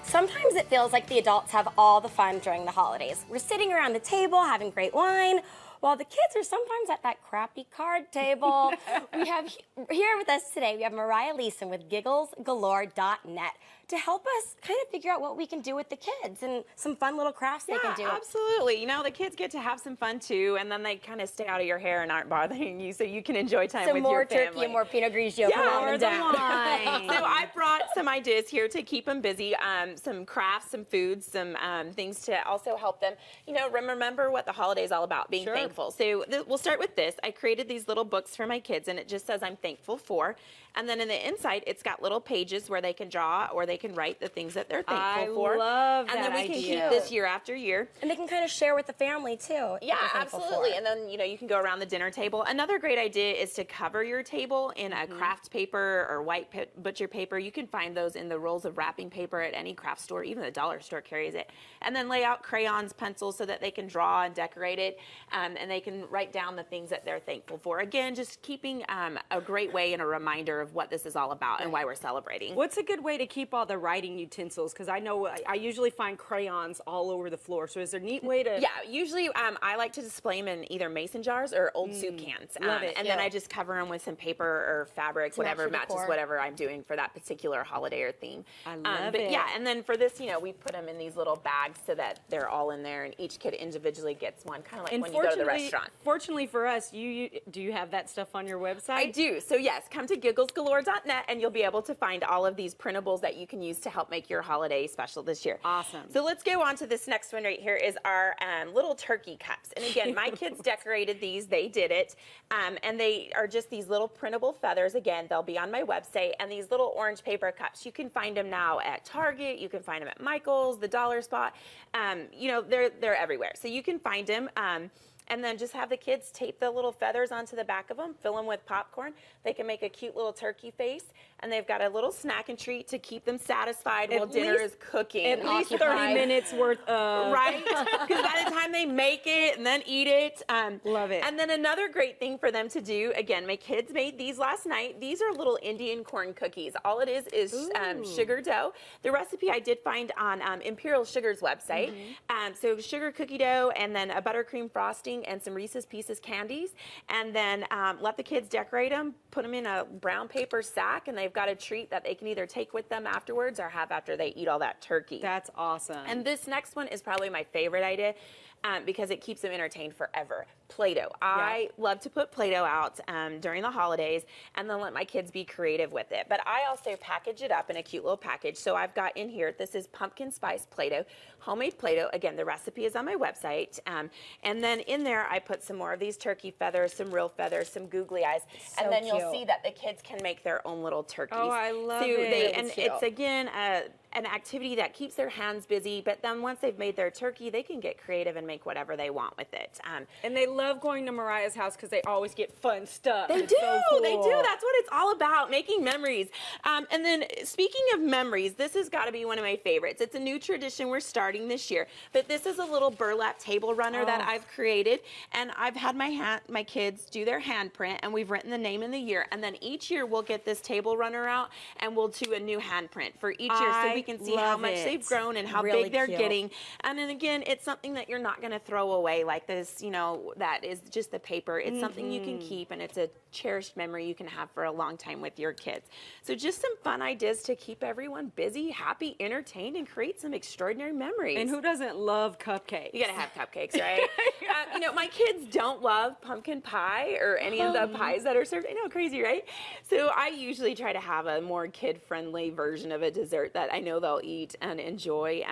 Sometimes it feels like the adults have all the fun during the holidays. We're sitting around the table having great wine, while the kids are sometimes at that crappy card table. We have here with us today, we have Mariah Leeson with GigglesGalore.net to help us kind of figure out what we can do with the kids and some fun little crafts they can do. Absolutely. You know, the kids get to have some fun too, and then they kind of stay out of your hair and aren't bothering you, so you can enjoy time with your family. Some more turkey and more Pinot Grigio for mom and dad. So I brought some ideas here to keep them busy, some crafts, some foods, some things to also help them, you know, remember what the holiday is all about, being thankful. So we'll start with this. I created these little books for my kids, and it just says I'm thankful for. And then in the inside, it's got little pages where they can draw or they can write the things that they're thankful for. I love that idea. And then we can keep this year after year. And they can kind of share with the family too. Yeah, absolutely. And then, you know, you can go around the dinner table. Another great idea is to cover your table in a craft paper or white butcher paper. You can find those in the rolls of wrapping paper at any craft store. Even the dollar store carries it. And then lay out crayons, pencils so that they can draw and decorate it. And they can write down the things that they're thankful for. Again, just keeping a great way and a reminder of what this is all about and why we're celebrating. What's a good way to keep all the writing utensils? Because I know I usually find crayons all over the floor. So is there a neat way to... Yeah, usually I like to display them in either mason jars or old soup cans. Love it. And then I just cover them with some paper or fabric, whatever matches whatever I'm doing for that particular holiday or theme. I love but it. Yeah, and then for this, you know, we put them in these little bags so that they're all in there and each kid individually gets one, kind of like when you go to the restaurant. Fortunately for us, do you have that stuff on your website? I do. So yes, come to GigglesGalore.net and you'll be able to find all of these printables that you can use to help make your holiday special this year. Awesome. So let's go on to this next one right here is our little turkey cups. And again, my kids decorated these. They did it. And they are just these little printable feathers. Again, they'll be on my website. And these little orange paper cups, you can find them now at Target. You can find them at Michael's, the Dollar Spot. You know, they're everywhere. So you can find them. And then just have the kids tape the little feathers onto the back of them, fill them with popcorn. They can make a cute little turkey face, and they've got a little snack and treat to keep them satisfied while dinner is cooking. At least 30 minutes worth of... Right? Because by the time they make it and then eat it. Love it. And then another great thing for them to do, again, my kids made these last night. These are little Indian corn cookies. All it is sugar dough. The recipe I did find on Imperial Sugar's website. So sugar cookie dough and then a buttercream frosting and some Reese's Pieces candies, and then let the kids decorate them, put them in a brown paper sack, and they've got a treat that they can either take with them afterwards or have after they eat all that turkey. That's awesome. And this next one is probably my favorite idea because it keeps them entertained forever. Play-Doh. I love to put Play-Doh out during the holidays and then let my kids be creative with it. But I also package it up in a cute little package. So I've got in here, this is pumpkin spice Play-Doh, homemade Play-Doh. Again, the recipe is on my website. And then in there, I put some more of these turkey feathers, some real feathers, some googly eyes. So and then cute. you'll see that the kids can make their own little turkeys. Oh, I love it. And it's, again, an activity that keeps their hands busy, but then once they've made their turkey, they can get creative and make whatever they want with it. And they love going to Mariah's house because they always get fun stuff. They do. So cool. They do. That's what it's all about, making memories. And then speaking of memories, this has got to be one of my favorites. It's a new tradition we're starting this year, but this is a little burlap table runner that I've created, and I've had my kids do their handprint, and we've written the name and the year, and then each year we'll get this table runner out, and we'll do a new handprint for each year so we can see how much they've grown and how big they're getting. And then again, it's something that you're not going to throw away like this, you know, that is just the paper. It's something you can keep, and it's a cherished memory you can have for a long time with your kids. So just some fun ideas to keep everyone busy, happy, entertained, and create some extraordinary memories. And who doesn't love cupcakes? You gotta have cupcakes, right? You know, my kids don't love pumpkin pie or any of the pies that are served. I know, crazy, right? So I usually try to have a more kid-friendly version of a dessert that I know they'll eat and enjoy.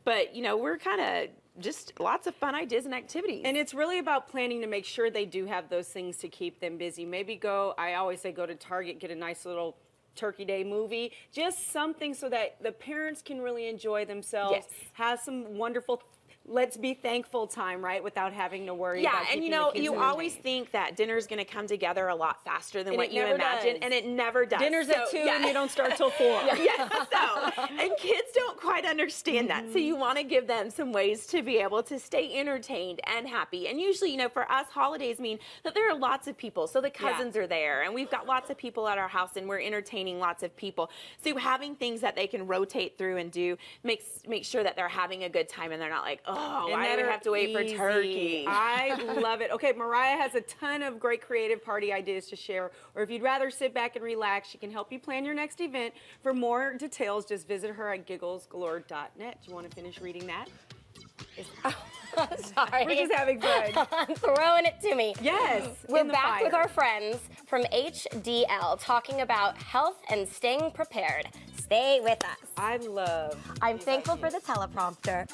But, you know, we're kind of just lots of fun ideas and activities. And it's really about planning to make sure they do have those things to keep them busy. Maybe I always say go to Target, get a nice little Turkey Day movie, just something so that the parents can really enjoy themselves, have some wonderful let's be thankful time, right? Without having to worry about and you know, you always think that dinner's going to come together a lot faster than what you imagine, and it never does. Dinner's at 2 and you don't start till 4. And kids don't don't quite understand that. So you want to give them some ways to be able to stay entertained and happy. And usually, you know, for us, holidays mean that there are lots of people. So the cousins are there, and we've got lots of people at our house, and we're entertaining lots of people. So having things that they can rotate through and do make sure that they're having a good time, and they're not like, oh, And why that do we are have to wait for easy. turkey? I love it. Okay, Mariah has a ton of great creative party ideas to share. Or if you'd rather sit back and relax, she can help you plan your next event. For more details, just visit her at gigglesgalore.net. Do you want to finish reading that? Sorry. We're just having fun. Throwing it to me. Yes. We're in the back with fire. our friends from HDL talking about health and staying prepared. Stay with us. I love. I'm thankful for the teleprompter.